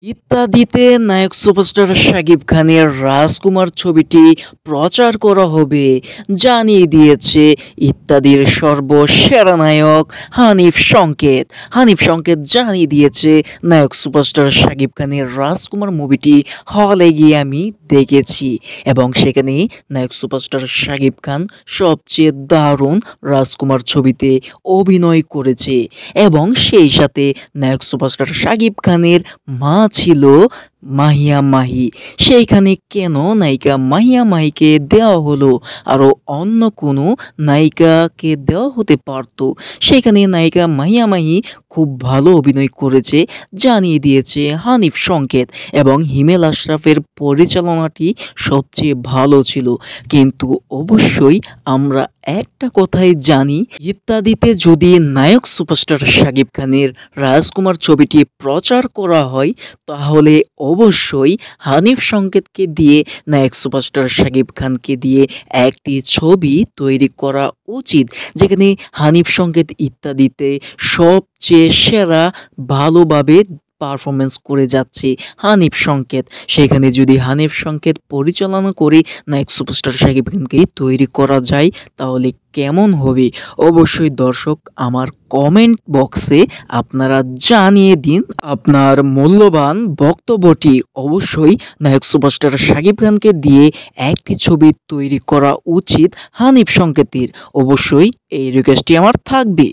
ইত্যাদিতে নায়ক সুপারস্টার শাকিব খানের রাজকুমার ছবিটি প্রচার করা হবে জানিয়ে দিয়েছে ইত্যাদির সর্বসেরা নায়ক হানিফ সংকেত জানিয়ে দিয়েছে নায়ক সুপারস্টার শাকিব খানের রাজকুমার মুভিটি হলে গিয়ে আমি দেখেছি এবং সেখানে নায়ক সুপারস্টার শাকিব খান সবচেয়ে দারুণ রাজকুমার ছবিতে অভিনয় করেছে এবং সেই সাথে নায়ক সুপারস্টার শাকিব খানের মা ছিল মাহিয়া মাহি। সেইখানে কেন নায়িকা মাহিয়া মাহিকে দেওয়া হলো, আরও অন্য কোনো নায়িকাকে দেওয়া হতে পারতো। সেখানে নায়িকা মাহিয়া মাহি খুব ভালো অভিনয় করেছে জানিয়ে দিয়েছে হানিফ সংকেত এবং হিমেল আশরাফের পরিচালনাটি সবচেয়ে ভালো ছিল। কিন্তু অবশ্যই আমরা একটা কথাই জানি, ইত্যাদিতে যদি নায়ক সুপারস্টার শাকিব খানের রাজকুমার ছবিটি প্রচার করা হয় তাহলে অবশ্যই হানিফ সংকেতকে দিয়ে নায়ক সুপারস্টার শাকিব খানকে দিয়ে একটি ছবি তৈরি করা উচিত, যেখানে হানিফ সংকেত ইত্যাদিতে সবচেয়ে সেরা ভালোভাবে পারফরমেন্স করে যাচ্ছে হানিফ সংকেত। সেখানে যদি হানিফ সংকেত পরিচালনা করে নায়ক সুপারস্টার শাকিব খানকে তৈরি করা যায় তাহলে কেমন হবে? অবশ্যই দর্শক আমার কমেন্ট বক্সে আপনারা জানিয়ে দিন আপনার মূল্যবান বক্তব্যটি। অবশ্যই নায়ক সুপারস্টার শাকিব খানকে দিয়ে একটি ছবি তৈরি করা উচিত হানিফ সংকেতের। অবশ্যই এই রিকোয়েস্টটি আমার থাকবে।